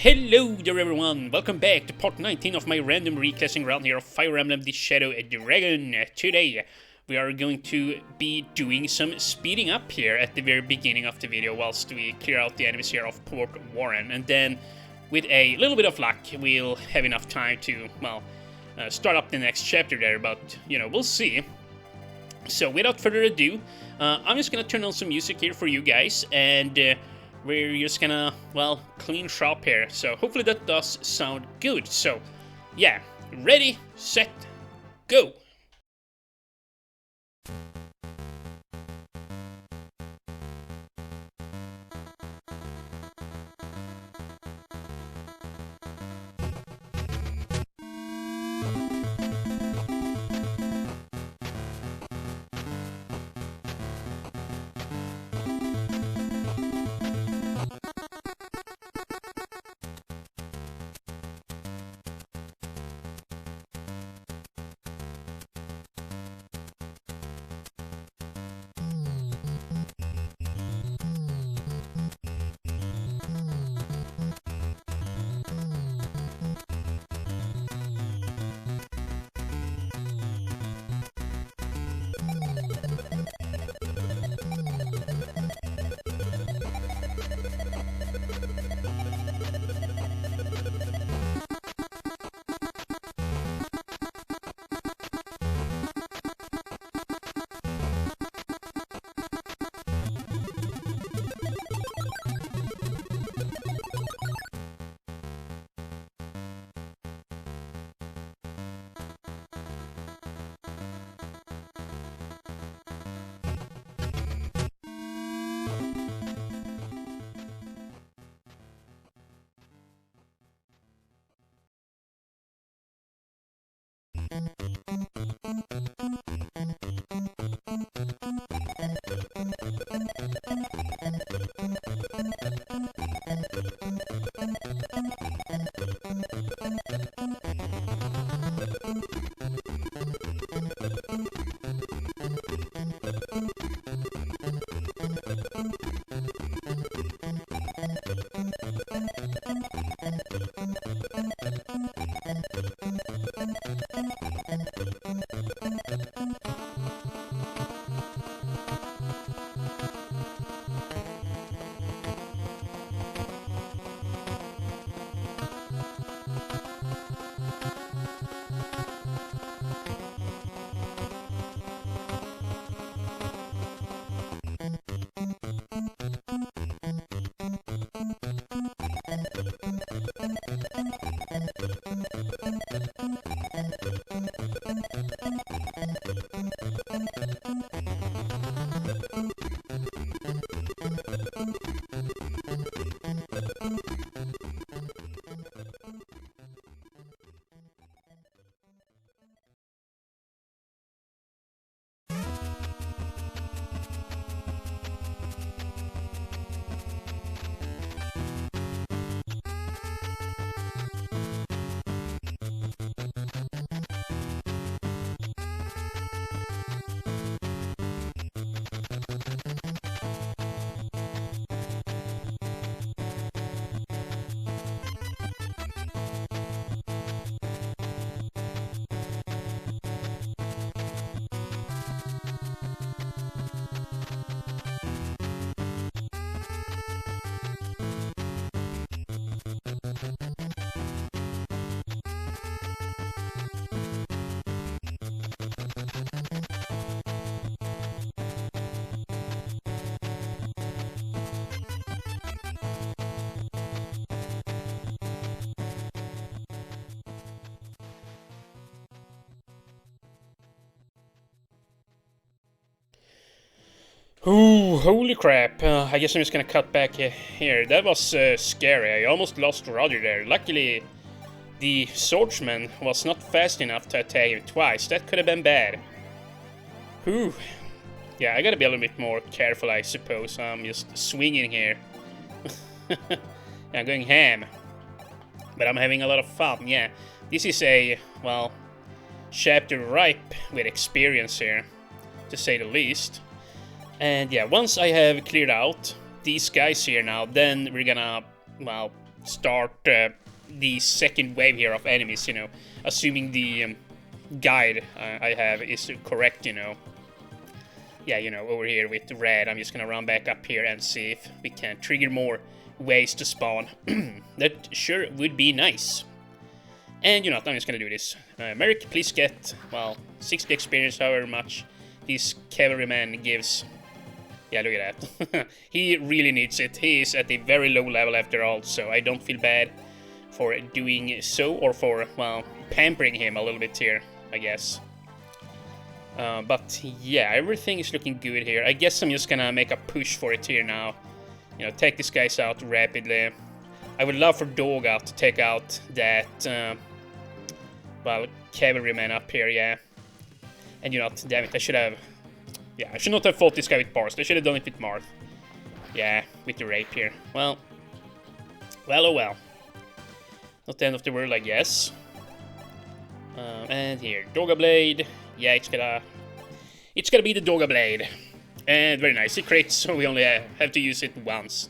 Hello there everyone, welcome back to part 19 of my random reclassing round here of Fire Emblem The Shadow Dragon. Today we are going to be doing some speeding up here at the very beginning of the video whilst we clear out the enemies here of Port Warren, and then with a little bit of luck we'll have enough time to, well, start up the next chapter there, but you know, we'll see. So without further ado, I'm just gonna turn on some music here for you guys, and we're just gonna, well, clean shop here. So hopefully that does sound good. So yeah, ready, set, go! Ooh, holy crap. I guess I'm just gonna cut back here. That was scary. I almost lost Roger there. Luckily, the swordsman was not fast enough to attack him twice. That could have been bad. Whew. Yeah, I gotta be a little bit more careful, I suppose. I'm just swinging here. Yeah, I'm going ham. But I'm having a lot of fun, yeah. This is a, well, chapter ripe with experience here, to say the least. And yeah, once I have cleared out these guys here now, then we're gonna well, start the second wave here of enemies, you know, assuming the guide I have is correct, you know. Yeah, you know, over here with red, I'm just gonna run back up here and see if we can trigger more ways to spawn. That sure would be nice. And you know what, I'm just gonna do this. Merrick, please get, well, 60 experience, however much this cavalryman gives. Yeah, look at that. He really needs it. He is at a very low level after all, so I don't feel bad for doing so, or for, well, pampering him a little bit here, I guess. But yeah, everything is looking good here. I guess I'm just gonna make a push for it here now. You know, take these guys out rapidly. I would love for Doga to take out that, well, cavalryman up here, yeah. And you know, damn it, I should have... Yeah, I should not have fought this guy with bars. I should have done it with Marth. Yeah, with the rape here. Well, oh well. Not the end of the world, I guess. And here, Doga Blade. Yeah, it's gonna be the Doga Blade. And very nice. It creates, so we only have to use it once.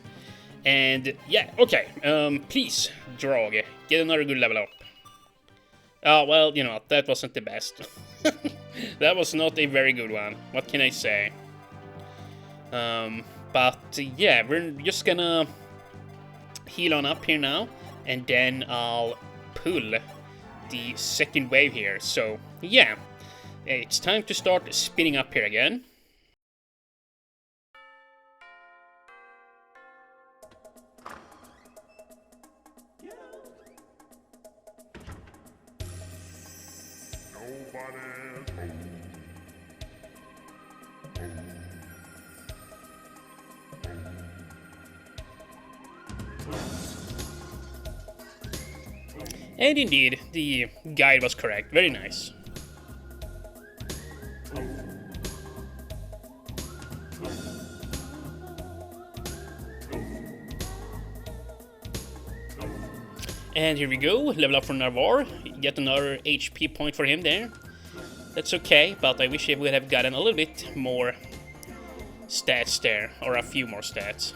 And yeah, okay. Please, Drog, get another good level up. Oh, well, you know what, that wasn't the best. That was not a very good one. What can I say? But yeah, we're just gonna heal on up here now, and then I'll pull the second wave here. So yeah, it's time to start spinning up here again. And indeed, the guide was correct. Very nice. And here we go, level up for Navarre. Get another HP point for him there. That's okay, but I wish I would have gotten a little bit more stats there, or a few more stats.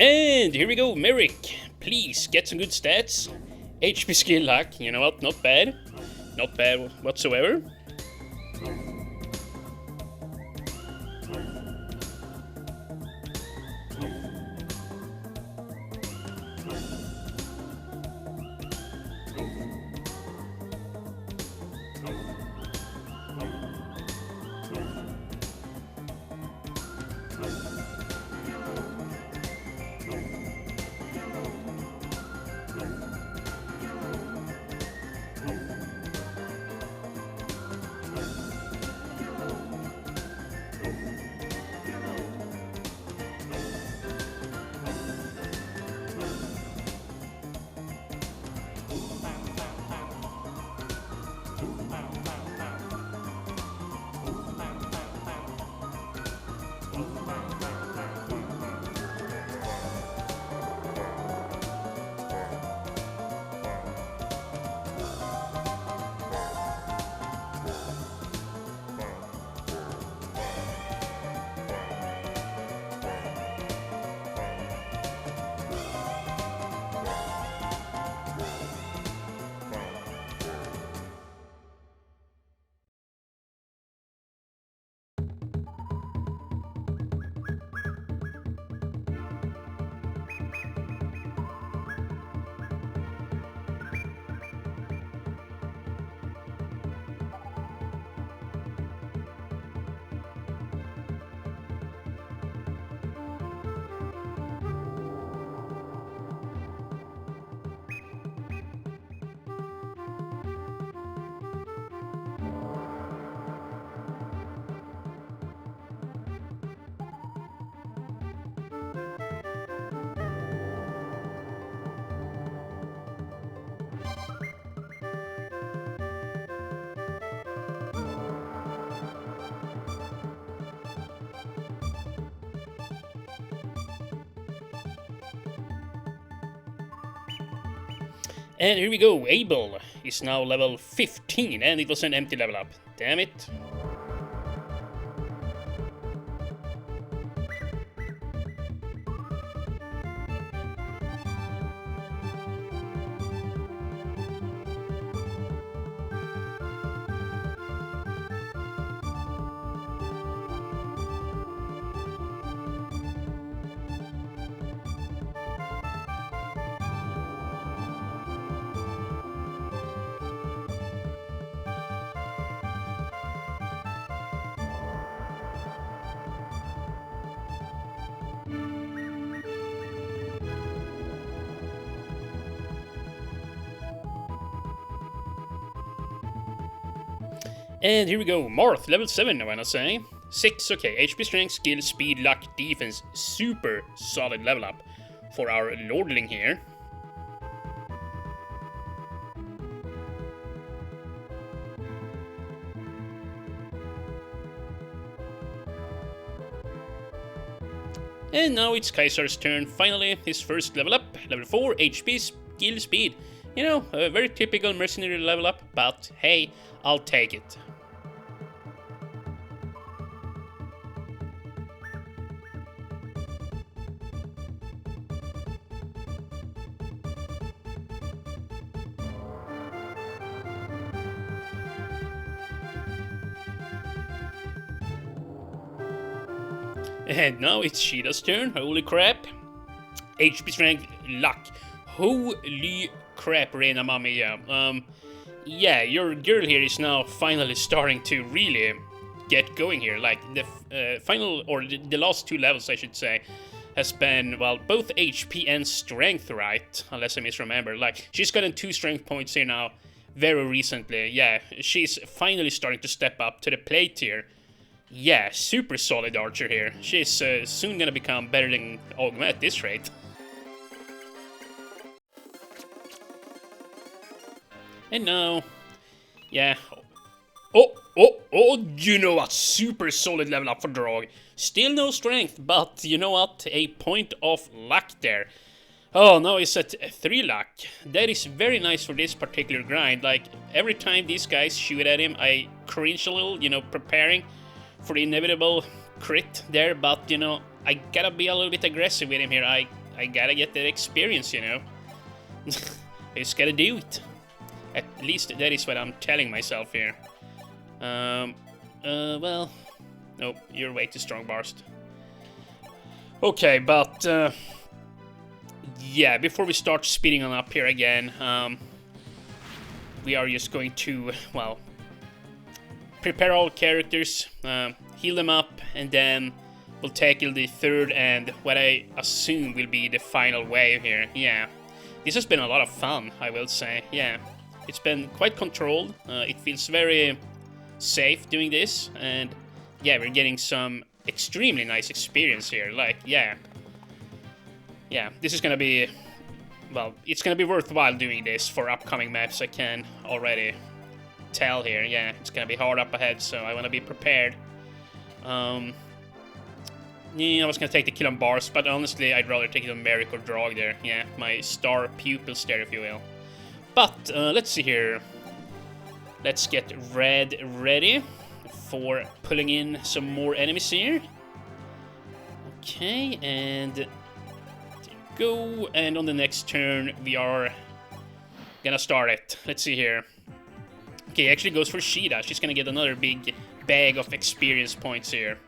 And here we go, Merrick. Please get some good stats. HP skill luck, you know what, not bad. Not bad whatsoever. And here we go, Abel is now level 15, and it was an empty level up. Damn it. And here we go, Marth, level 7, I wanna say. 6, okay, HP, Strength, Skill, Speed, Luck, Defense, super solid level up for our Lordling here. And now it's Kaiser's turn, finally, his first level up, level 4, HP, Skill, Speed. You know, a very typical mercenary level up, but hey, I'll take it. And now it's Sheeta's turn, holy crap. HP, Strength, Luck. Holy crap, Reina Mamiya. Yeah, your girl here is now finally starting to really get going here. Like, the final, or the last 2 levels, I should say, has been, well, both HP and Strength, right? Unless I misremember. Like, she's gotten 2 Strength points here now, very recently. Yeah, she's finally starting to step up to the plate here. Yeah, super solid archer here. She's soon gonna become better than Ogma at this rate. And now, yeah. Oh, you know what? Super solid level up for Drog. Still no strength, but you know what? A point of luck there. Oh, now he's at 3 luck. That is very nice for this particular grind. Like, every time these guys shoot at him, I cringe a little, you know, preparing for the inevitable crit there, but, you know, I gotta be a little bit aggressive with him here. I gotta get that experience, you know. I just gotta do it. At least that is what I'm telling myself here. Well... Nope, you're way too strong, Barst. Okay, but... yeah, before we start speeding on up here again, we are just going to, well... prepare all characters, heal them up, and then we'll tackle the third and what I assume will be the final wave here. Yeah, this has been a lot of fun, I will say. Yeah, it's been quite controlled. It feels very safe doing this, and yeah, we're getting some extremely nice experience here. Like, yeah, this is gonna be, well, it's gonna be worthwhile doing this for upcoming maps. I can already tell here. Yeah, it's gonna be hard up ahead, so I want to be prepared. Yeah, I was gonna take the kill on Bars, but honestly I'd rather take it on Merrick or Drog there. Yeah, my star pupils there, if you will. But let's see here. Let's get Red ready for pulling in some more enemies here. Okay, and there you go. And on the next turn we are gonna start it. Let's see here. Okay, actually goes for Sheeta. She's gonna get another big bag of experience points here.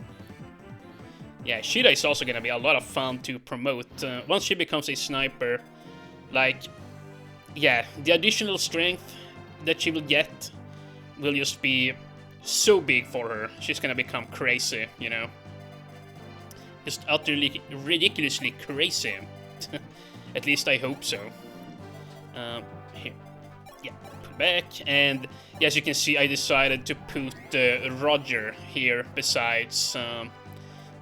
Yeah, Sheeta is also gonna be a lot of fun to promote. Once she becomes a sniper, like, yeah, the additional strength that she will get will just be so big for her. She's gonna become crazy, you know. Just utterly, ridiculously crazy. At least I hope so. Here. Yeah, pull back, and as you can see, I decided to put Roger here besides,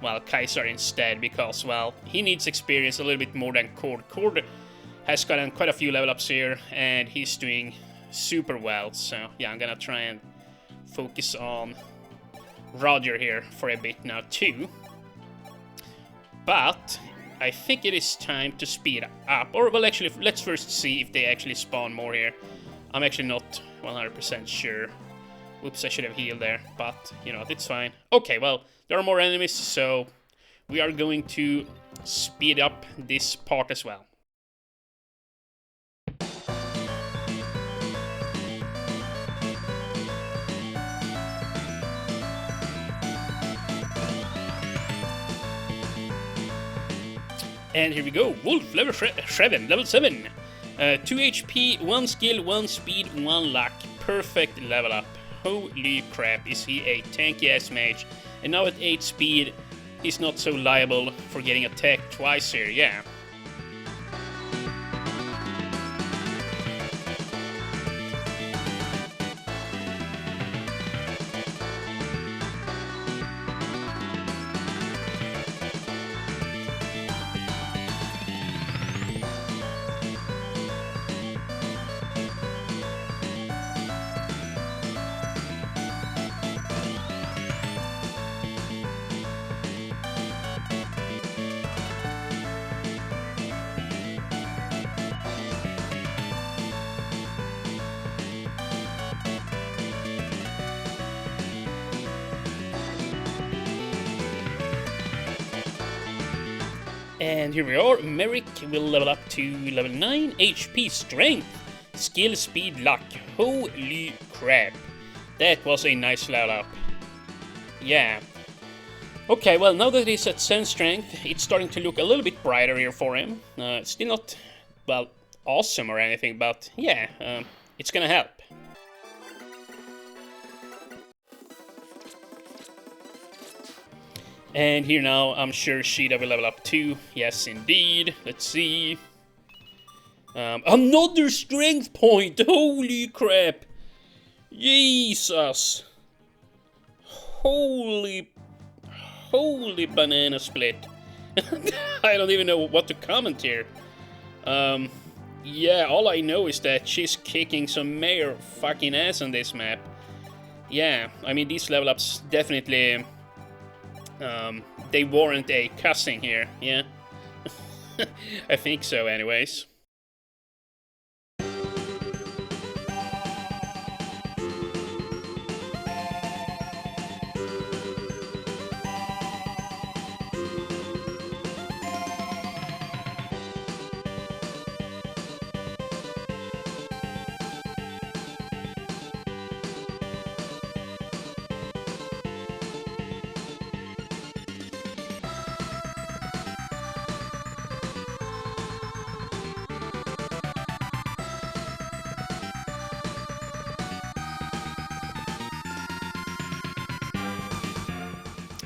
well, Kaiser instead, because, well, he needs experience a little bit more than Cord. Cord has gotten quite a few level ups here, and he's doing super well, so yeah, I'm gonna try and focus on Roger here for a bit now too. But I think it is time to speed up. Or, well, actually, let's first see if they actually spawn more here. I'm actually not 100% sure. Oops, I should have healed there, but, you know, it's fine. Okay, well, there are more enemies, so we are going to speed up this part as well. And here we go, Wolf, level 7, level 7. 2 HP, 1 skill, 1 speed, 1 luck. Perfect level up. Holy crap, is he a tanky ass mage. And now at 8 speed, he's not so liable for getting attacked twice here, yeah. And here we are, Merrick will level up to level 9, HP, strength, skill, speed, luck. Holy crap. That was a nice level up. Yeah. Okay, well, now that he's at 7 strength, it's starting to look a little bit brighter here for him. Still not, well, awesome or anything, but yeah, it's gonna help. And here now, I'm sure Sheeta will level up too. Yes, indeed. Let's see. Another strength point! Holy crap! Jesus! Holy banana split. I don't even know what to comment here. Yeah, all I know is that she's kicking some major fucking ass on this map. Yeah, I mean, these level ups definitely... they warrant a cussing here, yeah? I think so, anyways.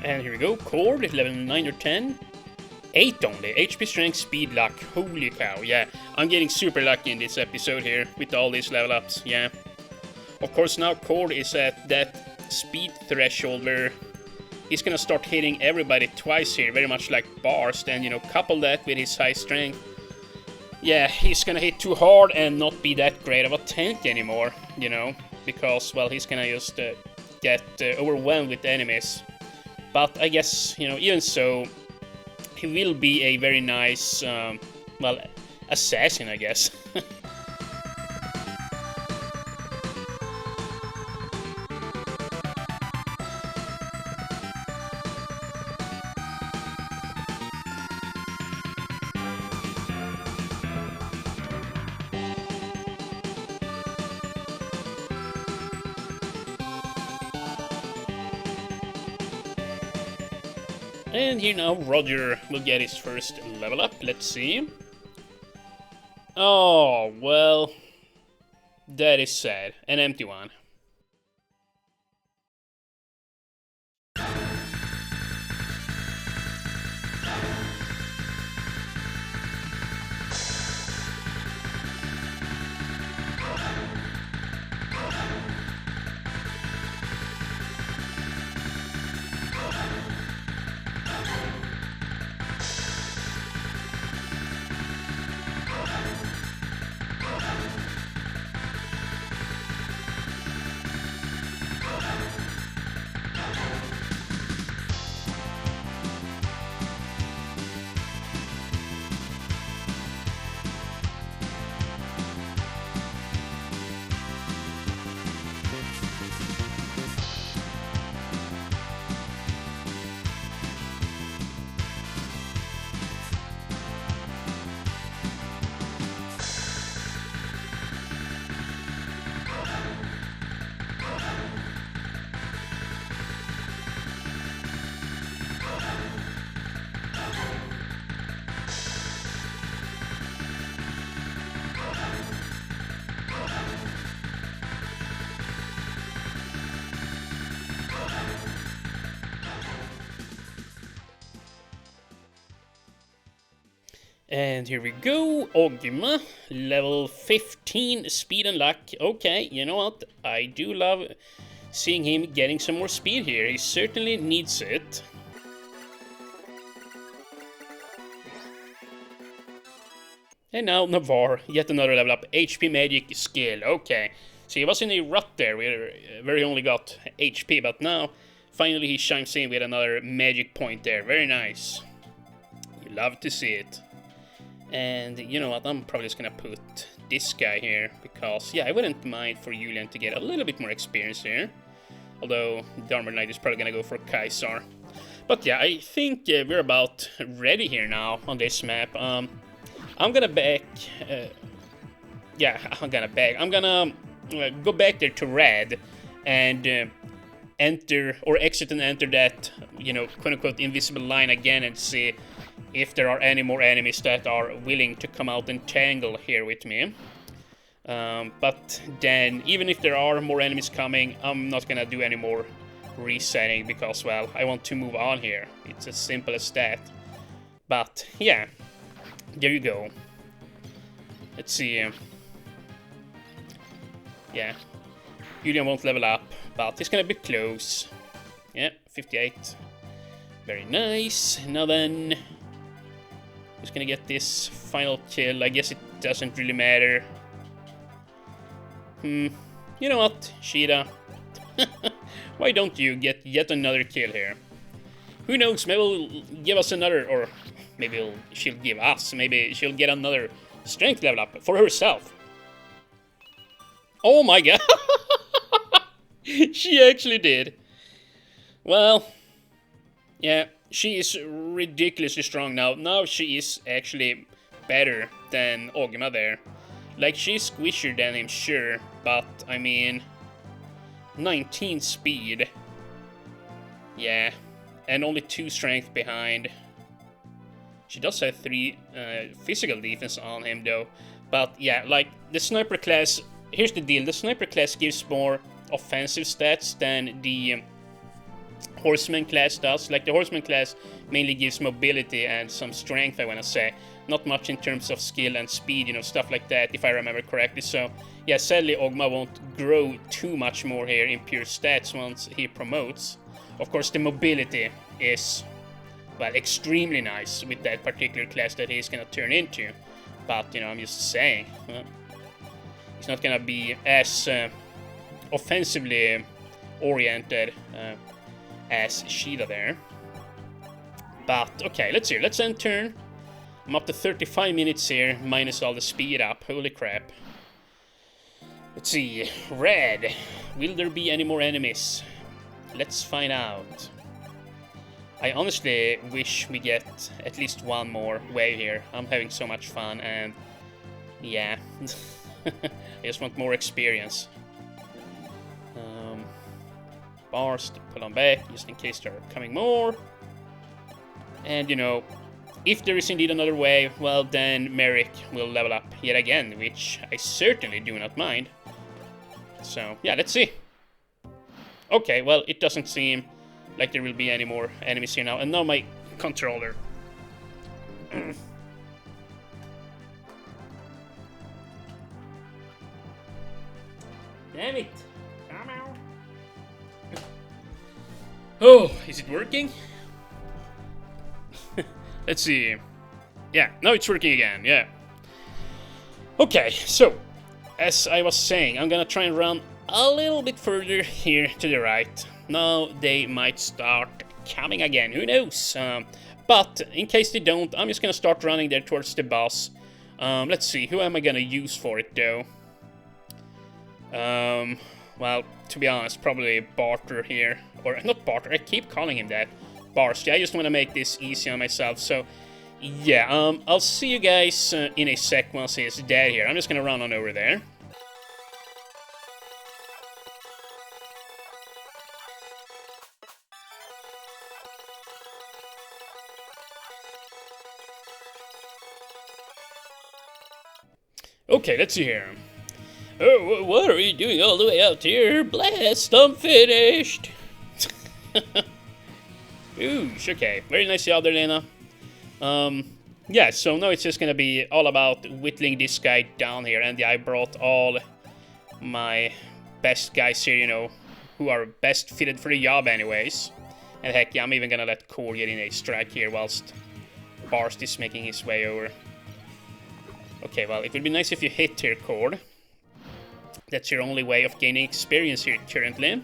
And here we go, Cord, level 9 or 10. 8 only, HP, strength, speed, luck. Holy cow, yeah. I'm getting super lucky in this episode here, with all these level ups, yeah. Of course, now Cord is at that speed threshold where he's gonna start hitting everybody twice here, very much like Barst, and, you know, couple that with his high strength. Yeah, he's gonna hit too hard and not be that great of a tank anymore, you know, because, well, he's gonna just get overwhelmed with enemies. But I guess, you know, even so, he will be a very nice, well, assassin, I guess. And here now, Roger will get his first level up. Let's see. Oh, well, that is sad. An empty one. And here we go, Ogma, level 15, speed and luck. Okay, you know what? I do love seeing him getting some more speed here. He certainly needs it. And now Navarre, yet another level up. HP magic skill, okay. So he was in a rut there where he only got HP, but now finally he chimes in with another magic point there. Very nice. You love to see it. And you know what, I'm probably just gonna put this guy here, because yeah, I wouldn't mind for Julian to get a little bit more experience here. Although the Armor Knight is probably gonna go for Kaisar. But yeah, I think we're about ready here now on this map. I'm gonna go back there to Red and enter or exit and enter that, you know, quote-unquote invisible line again and see if there are any more enemies that are willing to come out and tangle here with me. But then, even if there are more enemies coming, I'm not gonna do any more resetting because, well, I want to move on here. It's as simple as that. But, yeah, there you go. Let's see. Yeah, Julian won't level up, but he's gonna be close. Yeah, 58. Very nice. Now then, who's gonna get this final kill? I guess it doesn't really matter. You know what, Shida? Why don't you get yet another kill here? Who knows, maybe she'll give us another, or maybe she'll give us, maybe she'll get another strength level up for herself. Oh my god! She actually did. Well, yeah, she is ridiculously strong now. Now she is actually better than Ogma there. Like, she's squishier than him, sure, but, I mean, 19 speed. Yeah, and only 2 strength behind. She does have 3 physical defense on him, though. But, yeah, like, the sniper class, here's the deal. The sniper class gives more offensive stats than the horseman class does. Like, the horseman class mainly gives mobility and some strength, I want to say. Not much in terms of skill and speed, you know, stuff like that, if I remember correctly. So, yeah, sadly, Ogma won't grow too much more here in pure stats once he promotes. Of course, the mobility is, well, extremely nice with that particular class that he's gonna turn into. But, you know, I'm just saying, he's not gonna be as offensively oriented as Shida there. But, okay, let's see. Let's end turn. I'm up to 35 minutes here, minus all the speed up. Holy crap. Let's see. Red. Will there be any more enemies? Let's find out. I honestly wish we get at least one more wave here. I'm having so much fun, and yeah. I just want more experience. Bars to put on back, just in case there are coming more. And, you know, if there is indeed another wave, well, then Merrick will level up yet again, which I certainly do not mind. So, yeah, let's see. Okay, well, it doesn't seem like there will be any more enemies here now. And now my controller. Damn it. Come out. Oh, is it working? Let's see. Yeah, now it's working again, yeah. Okay, so, as I was saying, I'm gonna try and run a little bit further here to the right. Now they might start coming again, who knows? But in case they don't, I'm just gonna start running there towards the boss. Let's see, who am I gonna use for it though? Well, to be honest, probably Barter here. Or, not Barter, I keep calling him that. Barst. I just want to make this easy on myself, so yeah, I'll see you guys in a sec once he's dead here. I'm just gonna run on over there. Okay, let's see here. Oh, what are you doing all the way out here? Blast, I'm finished! Ooh, okay. Very nice job there, Lena. yeah, so now it's just gonna be all about whittling this guy down here, and yeah, I brought all my best guys here, you know, who are best fitted for the job anyways. And heck, yeah, I'm even gonna let Core get in a strike here whilst Barst is making his way over. Okay, well, it would be nice if you hit here, Core. That's your only way of gaining experience here currently.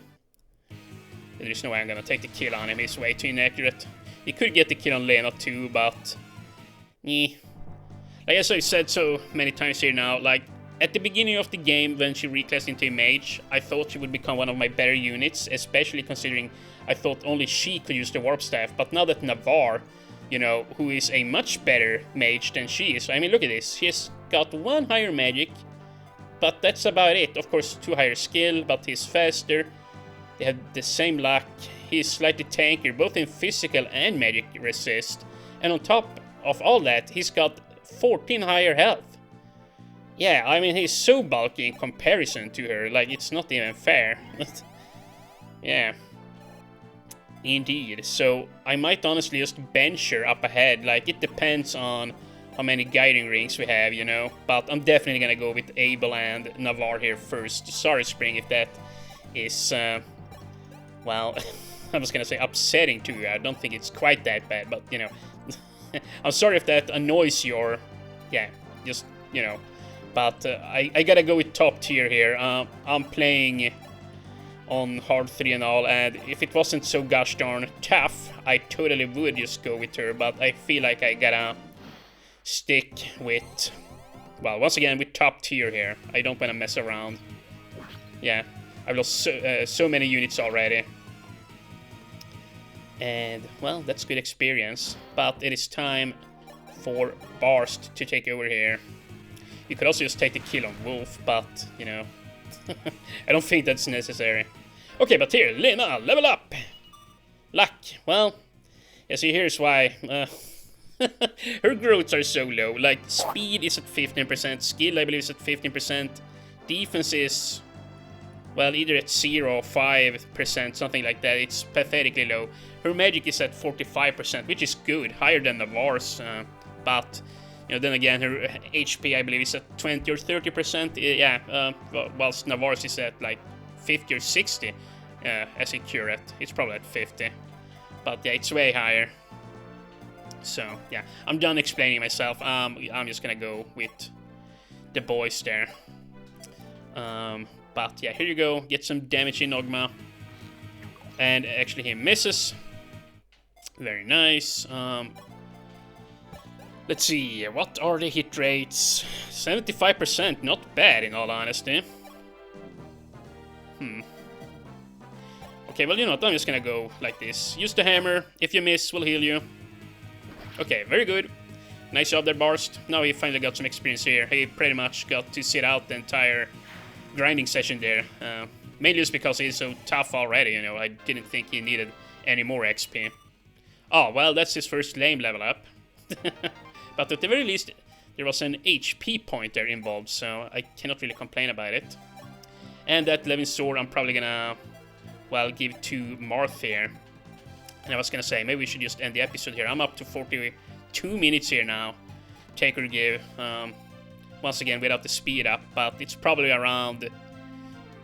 There's no way I'm gonna take the kill on him, he's way too inaccurate. You could get the kill on Lena too, but... Like as I've said so many times here now, like, at the beginning of the game, when she reclassed into a mage, I thought she would become one of my better units, especially considering I thought only she could use the Warp Staff. But now that Navarre, you know, who is a much better mage than she is, I mean, look at this, she's got 1 higher magic, but that's about it. Of course, 2 higher skill, but he's faster, they have the same luck, he's slightly tankier, both in physical and magic resist, and on top of all that, he's got 14 higher health. Yeah, I mean, he's so bulky in comparison to her, like, it's not even fair. Yeah. Indeed, so I might honestly just bench her up ahead, like, it depends on how many guiding rings we have, you know, but I'm definitely gonna go with Abel and Navarre here first. Sorry, Spring, if that is, well, I was gonna say upsetting to you. I don't think it's quite that bad, but, you know, I'm sorry if that annoys you, or, yeah, just, you know. But I gotta go with top tier here. I'm playing on hard 3 and all, and if it wasn't so gosh darn tough, I totally would just go with her, but I feel like I gotta stick with, well, once again, with top tier here. I don't wanna mess around. Yeah, I've lost so many units already. And, well, that's good experience, but it is time for Barst to take over here. You could also just take the kill on Wolf, but, you know, I don't think that's necessary. Okay, but here, Lena, level up! Luck, well, yeah, see, here's why. Her growths are so low. Like, speed is at 15%, skill, I believe, is at 15%, defense is, well, either at 0 or 5%, something like that. It's pathetically low. Her magic is at 45%, which is good, higher than Navarre's, but... You know, then again, her HP, I believe, is at 20 or 30%. Yeah, whilst Navarre's is at like 50 or 60 as a curate. It's probably at 50. But yeah, it's way higher. So, yeah, I'm done explaining myself. I'm just gonna go with the boys there. But yeah, here you go. Get some damage in Ogma. And actually, he misses. Very nice. Let's see, what are the hit rates? 75%, not bad in all honesty. Okay, well, you know what, I'm just gonna go like this. Use the hammer, if you miss, we'll heal you. Okay, very good. Nice job there, Barst. Now he finally got some experience here. He pretty much got to sit out the entire grinding session there. Mainly just because he's so tough already, you know. I didn't think he needed any more XP. Oh, well, that's his first lame level up. But at the very least, there was an HP pointer involved, so I cannot really complain about it. And that Levin sword I'm probably gonna, well, give to Marth here. And I was gonna say, maybe we should just end the episode here. I'm up to 42 minutes here now. Take or give. Once again, without the speed up, but it's probably around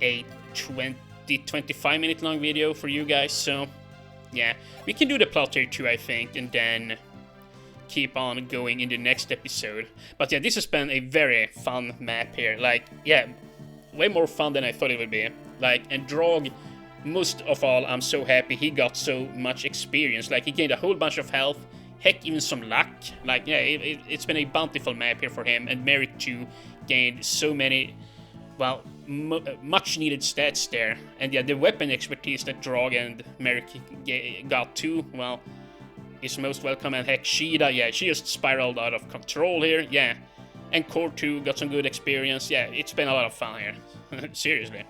a 20-25 minute long video for you guys, so yeah. We can do the plot here too, I think, and then keep on going in the next episode. But yeah, this has been a very fun map here. Like, yeah, way more fun than I thought it would be. Like, and Drog, most of all, I'm so happy he got so much experience. Like, he gained a whole bunch of health, heck, even some luck. Like, yeah, it's been a bountiful map here for him, and Merrick too gained so many, well, much needed stats there. And yeah, the weapon expertise that Drog and Merrick got too, well, is most welcome. And heck, Shida, yeah, she just spiraled out of control here, yeah. And Core 2 got some good experience. Yeah, it's been a lot of fun here. Seriously.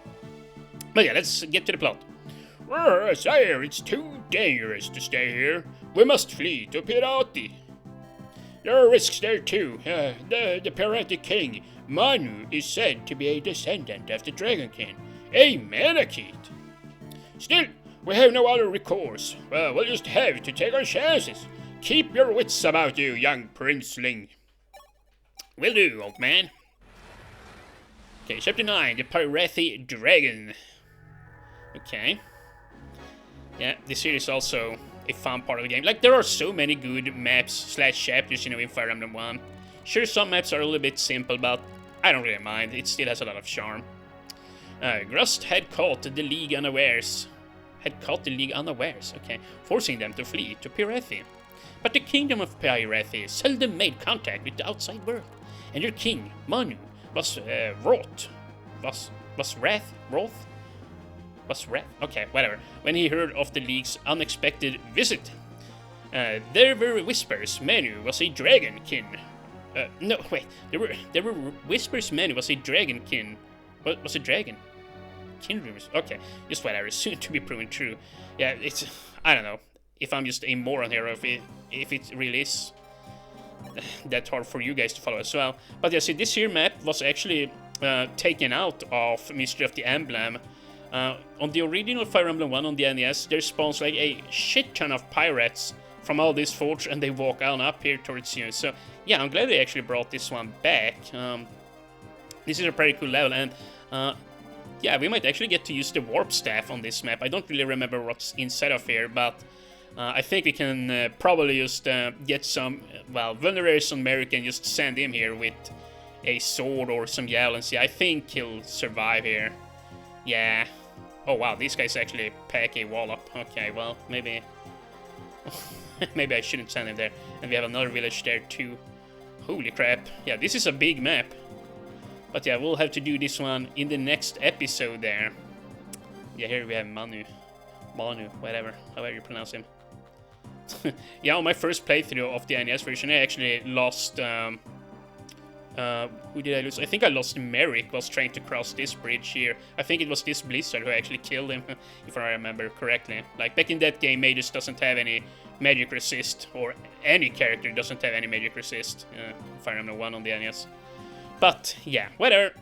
But yeah, let's get to the plot. Sire, it's too dangerous to stay here. We must flee to Pirati. There are risks there too. The Pirati king, Manu, is said to be a descendant of the Dragon King, a Manakite. Still, we have no other recourse. We'll just have to take our chances. Keep your wits about you, young princeling. Will do, old man. Okay, chapter 9, the Pyrethi Dragon. Okay. Yeah, this here is also a fun part of the game. Like, there are so many good maps slash chapters, you know, in Fire Emblem 1. Sure, some maps are a little bit simple, but I don't really mind. It still has a lot of charm. Grust had caught the League unawares. Okay. Forcing them to flee to Pyrethi. But the kingdom of Pyrethi seldom made contact with the outside world. And their king, Manu, was wroth. Okay, whatever. When he heard of the League's unexpected visit. There were whispers Manu was a dragonkin. No, wait. There were whispers Manu was a dragonkin. What was a dragon? Kin rumors. Okay, just whatever. Soon to be proven true. Yeah, it's... I don't know if I'm just a moron here, or if it really is that hard for you guys to follow as well. But yeah, see, this here map was actually taken out of Mystery of the Emblem. On the original Fire Emblem 1 on the NES, there spawns like a shit ton of pirates from all this forge, and they walk on up here towards you. So yeah, I'm glad they actually brought this one back. This is a pretty cool level, and yeah, we might actually get to use the warp staff on this map. I don't really remember what's inside of here, but I think we can probably just get some, well, Vulnerarius American, just send him here with a sword or some javelins. Yeah, I think he'll survive here. Yeah. Oh wow, these guys actually pack a wall up. Okay, well, maybe... maybe I shouldn't send him there. And we have another village there too. Holy crap. Yeah, this is a big map. But yeah, we'll have to do this one in the next episode there. Yeah, here we have Manu, whatever, however you pronounce him. Yeah, on my first playthrough of the NES version, I actually lost... who did I lose? I think I lost Merrick whilst trying to cross this bridge here. I think it was this Blizzard who actually killed him, if I remember correctly. Like, back in that game, Magus doesn't have any magic resist, or any character doesn't have any magic resist. Fire Emblem 1 on the NES. But, yeah, whatever.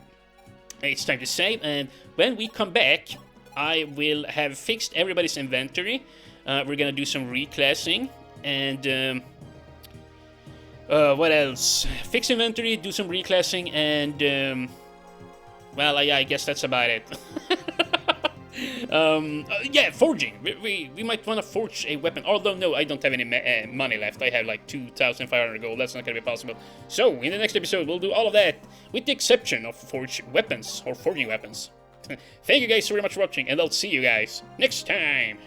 It's time to save, and when we come back, I will have fixed everybody's inventory. We're gonna do some reclassing, and... what else? Fix inventory, do some reclassing, and, well, I guess that's about it. Yeah, forging. We might want to forge a weapon, although, no, I don't have any money left. I have, like, 2,500 gold. That's not gonna be possible. So, in the next episode, we'll do all of that, with the exception of forged weapons, or forging weapons. Thank you guys so very much for watching, and I'll see you guys next time.